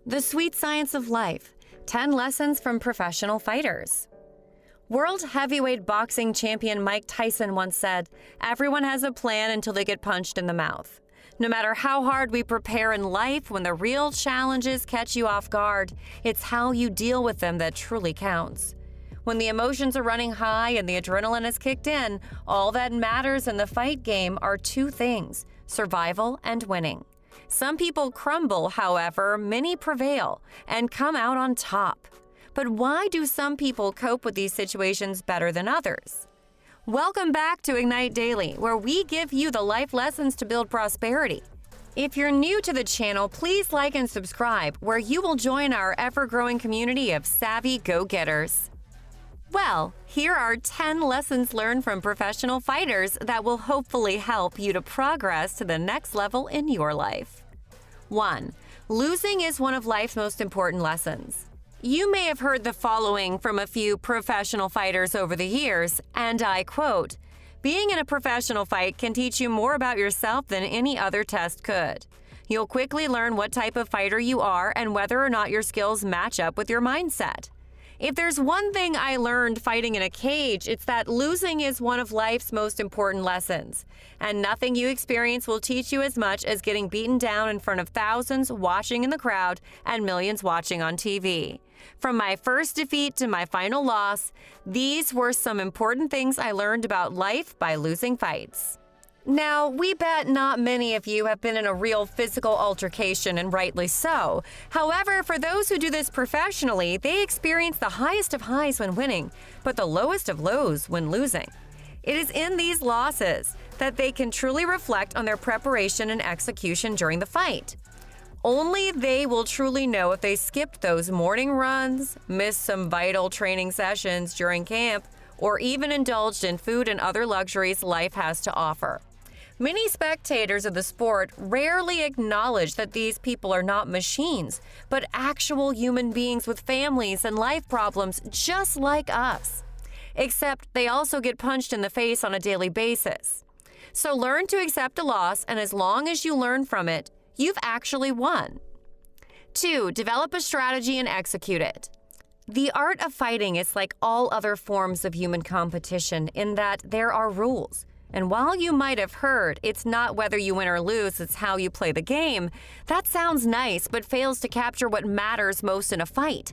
The Sweet Science of Life, 10 Lessons from Professional Fighters. World heavyweight boxing champion Mike Tyson once said, "Everyone has a plan until they get punched in the mouth." No matter how hard we prepare in life, when the real challenges catch you off guard, it's how you deal with them that truly counts. When the emotions are running high and the adrenaline is kicked in, all that matters in the fight game are two things: survival and winning. Some people crumble, however, many prevail and come out on top. But why do some people cope with these situations better than others? Welcome back to Ignite Daily, where we give you the life lessons to build prosperity. If you're new to the channel, please like and subscribe, where you will join our ever-growing community of savvy go-getters. Well, here are 10 lessons learned from professional fighters that will hopefully help you to progress to the next level in your life. 1. Losing is one of life's most important lessons. You may have heard the following from a few professional fighters over the years, and I quote, "Being in a professional fight can teach you more about yourself than any other test could. You'll quickly learn what type of fighter you are and whether or not your skills match up with your mindset. If there's one thing I learned fighting in a cage, it's that losing is one of life's most important lessons. And nothing you experience will teach you as much as getting beaten down in front of thousands watching in the crowd and millions watching on TV. From my first defeat to my final loss, these were some important things I learned about life by losing fights." Now, we bet not many of you have been in a real physical altercation, and rightly so. However, for those who do this professionally, they experience the highest of highs when winning, but the lowest of lows when losing. It is in these losses that they can truly reflect on their preparation and execution during the fight. Only they will truly know if they skipped those morning runs, missed some vital training sessions during camp, or even indulged in food and other luxuries life has to offer. Many spectators of the sport rarely acknowledge that these people are not machines, but actual human beings with families and life problems just like us. Except they also get punched in the face on a daily basis. So learn to accept a loss, and as long as you learn from it, you've actually won. 2. Develop a strategy and execute it. The art of fighting is like all other forms of human competition in that there are rules. And while you might have heard, it's not whether you win or lose, it's how you play the game, that sounds nice but fails to capture what matters most in a fight.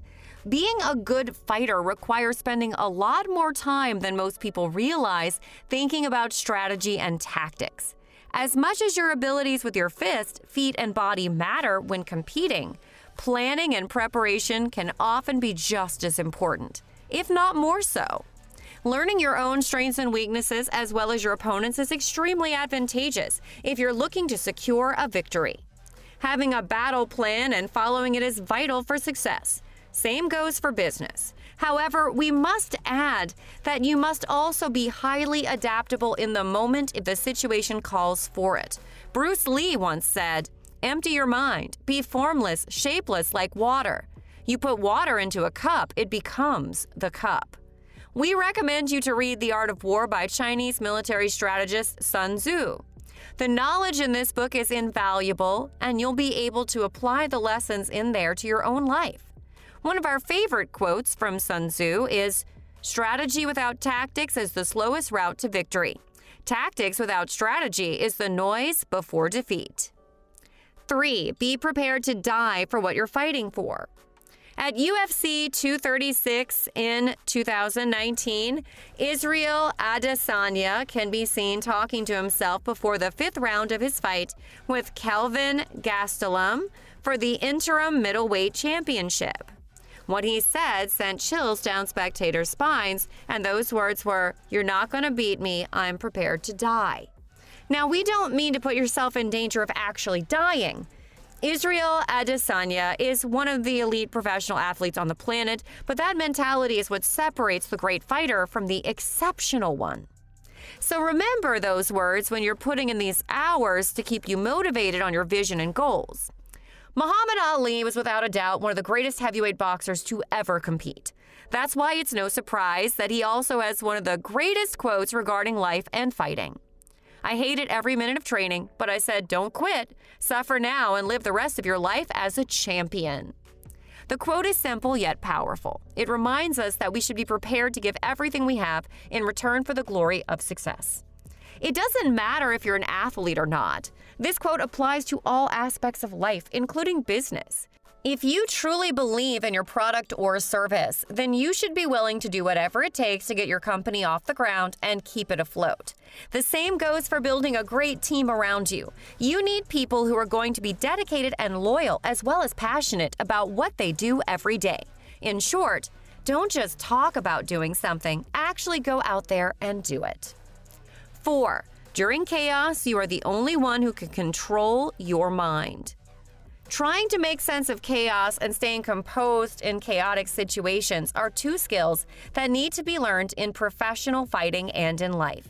Being a good fighter requires spending a lot more time than most people realize thinking about strategy and tactics. As much as your abilities with your fist, feet, and body matter when competing, planning and preparation can often be just as important, if not more so. Learning your own strengths and weaknesses as well as your opponent's is extremely advantageous if you're looking to secure a victory. Having a battle plan and following it is vital for success. Same goes for business. However, we must add that you must also be highly adaptable in the moment if the situation calls for it. Bruce Lee once said, "Empty your mind. Be formless, shapeless like water. You put water into a cup, it becomes the cup." We recommend you to read The Art of War by Chinese military strategist Sun Tzu. The knowledge in this book is invaluable, and you'll be able to apply the lessons in there to your own life. One of our favorite quotes from Sun Tzu is, "Strategy without tactics is the slowest route to victory. Tactics without strategy is the noise before defeat." 3. Be prepared to die for what you're fighting for. At UFC 236 in 2019, Israel Adesanya can be seen talking to himself before the 5th round of his fight with Kelvin Gastelum for the interim middleweight championship. What he said sent chills down spectators' spines, and those words were, "You're not going to beat me, I'm prepared to die." Now, we don't mean to put yourself in danger of actually dying. Israel Adesanya is one of the elite professional athletes on the planet, but that mentality is what separates the great fighter from the exceptional one. So remember those words when you're putting in these hours to keep you motivated on your vision and goals. Muhammad Ali was without a doubt one of the greatest heavyweight boxers to ever compete. That's why it's no surprise that he also has one of the greatest quotes regarding life and fighting. "I hated every minute of training, but I said, don't quit, suffer now, and live the rest of your life as a champion." The quote is simple yet powerful. It reminds us that we should be prepared to give everything we have in return for the glory of success. It doesn't matter if you're an athlete or not. This quote applies to all aspects of life, including business. If you truly believe in your product or service, then you should be willing to do whatever it takes to get your company off the ground and keep it afloat. The same goes for building a great team around you. You need people who are going to be dedicated and loyal, as well as passionate about what they do every day. In short, don't just talk about doing something, actually go out there and do it. 4. During chaos, you are the only one who can control your mind. Trying to make sense of chaos and staying composed in chaotic situations are two skills that need to be learned in professional fighting and in life.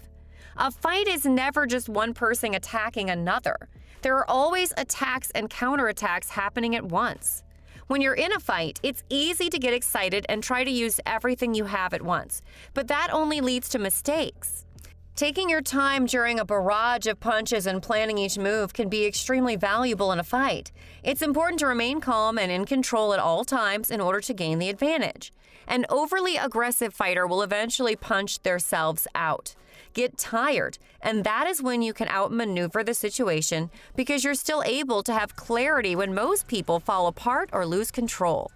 A fight is never just one person attacking another. There are always attacks and counterattacks happening at once. When you're in a fight, it's easy to get excited and try to use everything you have at once, but that only leads to mistakes. Taking your time during a barrage of punches and planning each move can be extremely valuable in a fight. It's important to remain calm and in control at all times in order to gain the advantage. An overly aggressive fighter will eventually punch themselves out, get tired, and that is when you can outmaneuver the situation because you're still able to have clarity when most people fall apart or lose control.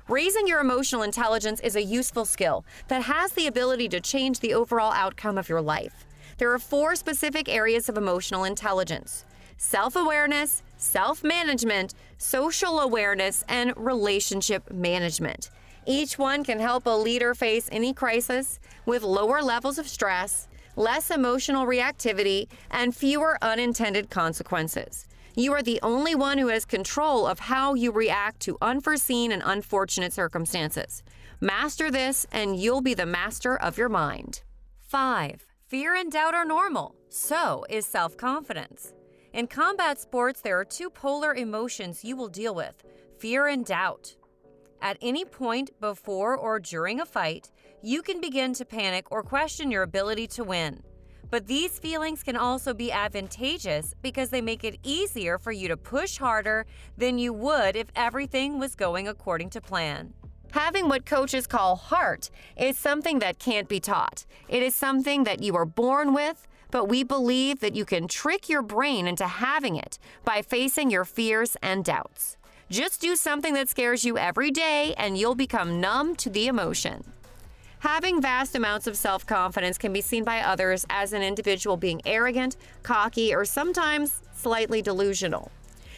Raising your emotional intelligence is a useful skill that has the ability to change the overall outcome of your life. There are 4 specific areas of emotional intelligence: self-awareness, self-management, social awareness, and relationship management. Each one can help a leader face any crisis with lower levels of stress, less emotional reactivity, and fewer unintended consequences. You are the only one who has control of how you react to unforeseen and unfortunate circumstances. Master this, and you'll be the master of your mind. 5. Fear and doubt are normal. So is self-confidence. In combat sports, there are 2 polar emotions you will deal with: fear and doubt. At any point before or during a fight, you can begin to panic or question your ability to win. But these feelings can also be advantageous because they make it easier for you to push harder than you would if everything was going according to plan. Having what coaches call heart is something that can't be taught. It is something that you are born with, but we believe that you can trick your brain into having it by facing your fears and doubts. Just do something that scares you every day and you'll become numb to the emotion. Having vast amounts of self-confidence can be seen by others as an individual being arrogant, cocky, or sometimes slightly delusional.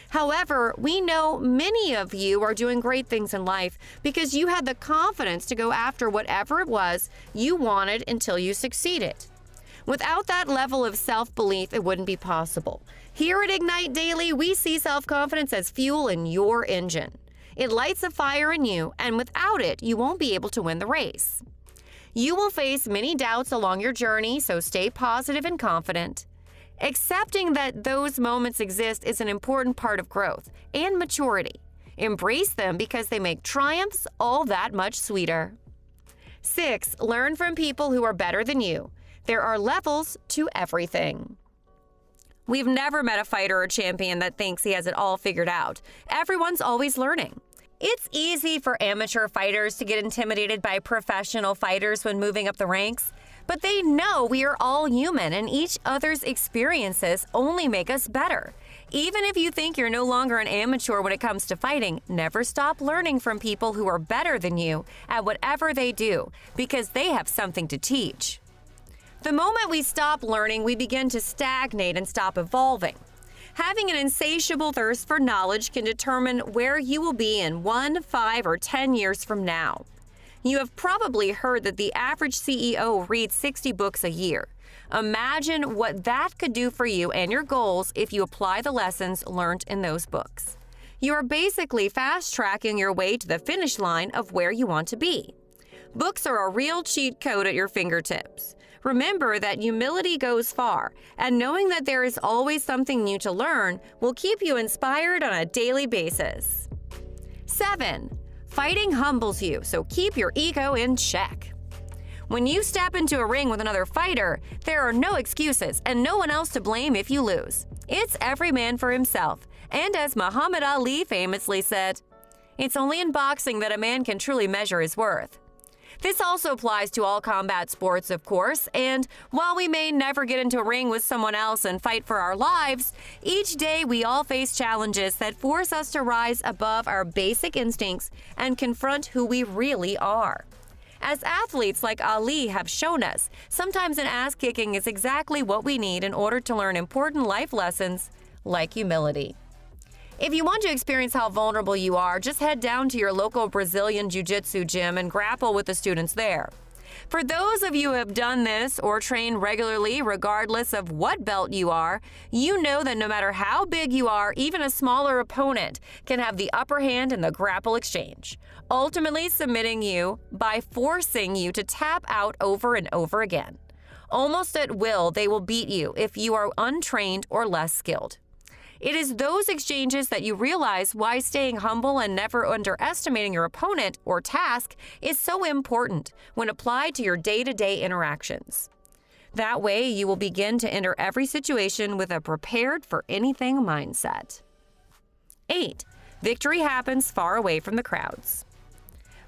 However, we know many of you are doing great things in life because you had the confidence to go after whatever it was you wanted until you succeeded. Without that level of self-belief, it wouldn't be possible. Here at Ignite Daily, we see self-confidence as fuel in your engine. It lights a fire in you, and without it, you won't be able to win the race. You will face many doubts along your journey, so stay positive and confident. Accepting that those moments exist is an important part of growth and maturity. Embrace them because they make triumphs all that much sweeter. 6. Learn from people who are better than you. There are levels to everything. We've never met a fighter or champion that thinks he has it all figured out. Everyone's always learning. It's easy for amateur fighters to get intimidated by professional fighters when moving up the ranks, but they know we are all human and each other's experiences only make us better. Even if you think you're no longer an amateur when it comes to fighting, never stop learning from people who are better than you at whatever they do, because they have something to teach. The moment we stop learning, we begin to stagnate and stop evolving. Having an insatiable thirst for knowledge can determine where you will be in 1, 5, or 10 years from now. You have probably heard that the average CEO reads 60 books a year. Imagine what that could do for you and your goals if you apply the lessons learned in those books. You are basically fast-tracking your way to the finish line of where you want to be. Books are a real cheat code at your fingertips. Remember that humility goes far, and knowing that there is always something new to learn will keep you inspired on a daily basis. 7. Fighting humbles you, so keep your ego in check. When you step into a ring with another fighter, there are no excuses and no one else to blame if you lose. It's every man for himself, and as Muhammad Ali famously said, It's only in boxing that a man can truly measure his worth. This also applies to all combat sports, of course, and while we may never get into a ring with someone else and fight for our lives, each day we all face challenges that force us to rise above our basic instincts and confront who we really are. As athletes like Ali have shown us, sometimes an ass-kicking is exactly what we need in order to learn important life lessons like humility. If you want to experience how vulnerable you are, just head down to your local Brazilian Jiu-Jitsu gym and grapple with the students there. For those of you who have done this or train regularly, regardless of what belt you are, you know that no matter how big you are, even a smaller opponent can have the upper hand in the grapple exchange, ultimately submitting you by forcing you to tap out over and over again. Almost at will, they will beat you if you are untrained or less skilled. It is those exchanges that you realize why staying humble and never underestimating your opponent or task is so important when applied to your day-to-day interactions. That way, you will begin to enter every situation with a prepared-for-anything mindset. 8. Victory happens far away from the crowds.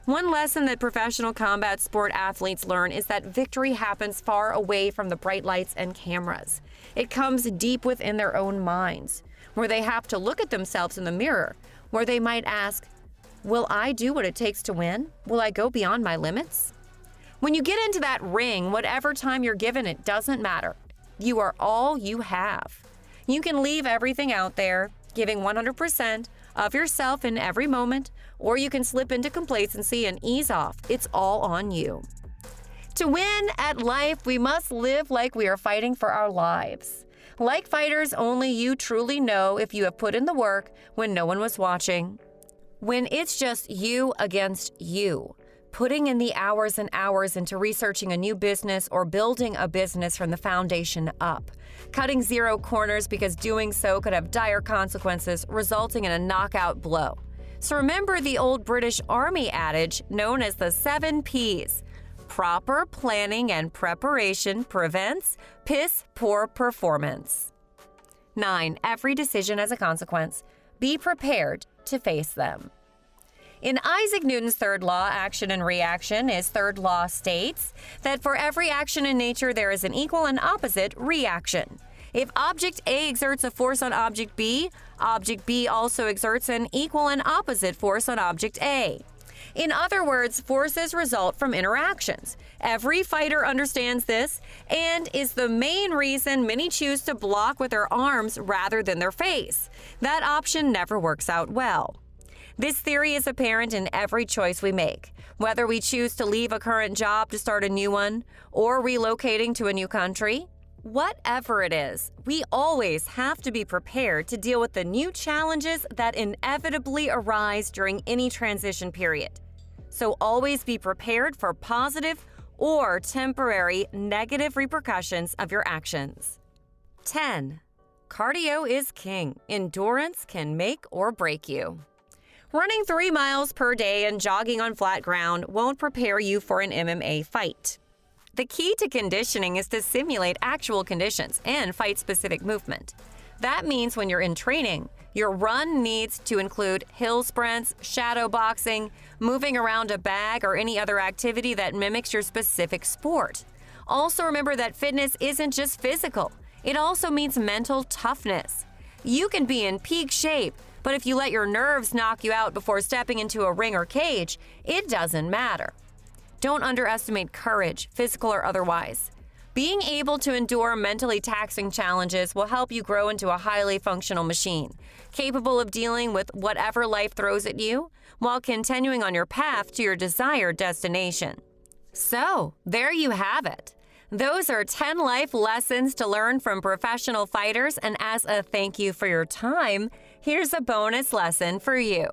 One lesson that professional combat sport athletes learn is that victory happens far away from the bright lights and cameras. It comes deep within their own minds, where they have to look at themselves in the mirror, where they might ask, will I do what it takes to win? Will I go beyond my limits? When you get into that ring, whatever time you're given, it doesn't matter. You are all you have. You can leave everything out there, giving 100% of yourself in every moment, or you can slip into complacency and ease off. It's all on you. To win at life, we must live like we are fighting for our lives. Like fighters, only you truly know if you have put in the work when no one was watching. When it's just you against you, putting in the hours and hours into researching a new business or building a business from the foundation up, cutting zero corners because doing so could have dire consequences, resulting in a knockout blow. So remember the old British Army adage known as the 7 Ps. Proper planning and preparation prevents piss-poor performance. 9. Every decision has a consequence. Be prepared to face them. In Isaac Newton's third law, action and reaction, his third law states that for every action in nature there is an equal and opposite reaction. If object A exerts a force on object B also exerts an equal and opposite force on object A. In other words, forces result from interactions. Every fighter understands this and is the main reason many choose to block with their arms rather than their face. That option never works out well. This theory is apparent in every choice we make, whether we choose to leave a current job to start a new one or relocating to a new country. Whatever it is, we always have to be prepared to deal with the new challenges that inevitably arise during any transition period. So always be prepared for positive or temporary negative repercussions of your actions. 10. Cardio is king. Endurance can make or break you. Running 3 miles per day and jogging on flat ground won't prepare you for an MMA fight. The key to conditioning is to simulate actual conditions and fight-specific movement. That means when you're in training, your run needs to include hill sprints, shadow boxing, moving around a bag, or any other activity that mimics your specific sport. Also remember that fitness isn't just physical. It also means mental toughness. You can be in peak shape, but if you let your nerves knock you out before stepping into a ring or cage, it doesn't matter. Don't underestimate courage, physical or otherwise. Being able to endure mentally taxing challenges will help you grow into a highly functional machine, capable of dealing with whatever life throws at you, while continuing on your path to your desired destination. So, there you have it. Those are 10 life lessons to learn from professional fighters, and as a thank you for your time, here's a bonus lesson for you.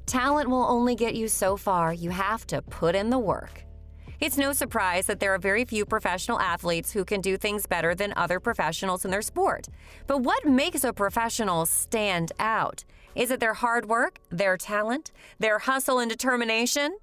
Talent will only get you so far. You have to put in the work. It's no surprise that there are very few professional athletes who can do things better than other professionals in their sport. But what makes a professional stand out? Is it their hard work, their talent, their hustle and determination?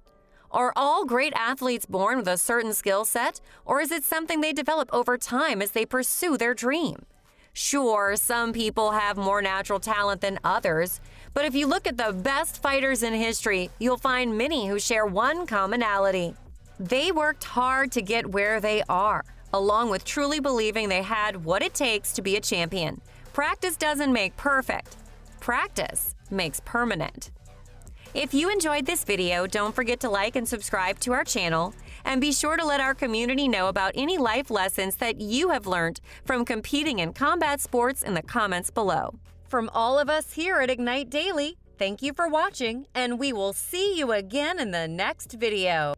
Are all great athletes born with a certain skill set, or is it something they develop over time as they pursue their dream? Sure, some people have more natural talent than others, But if you look at the best fighters in history, you'll find many who share one commonality. They worked hard to get where they are, along with truly believing they had what it takes to be a champion. Practice doesn't make perfect. Practice makes permanent. If you enjoyed this video, don't forget to like and subscribe to our channel, and be sure to let our community know about any life lessons that you have learned from competing in combat sports in the comments below. From all of us here at Ignite Daily, thank you for watching, and we will see you again in the next video.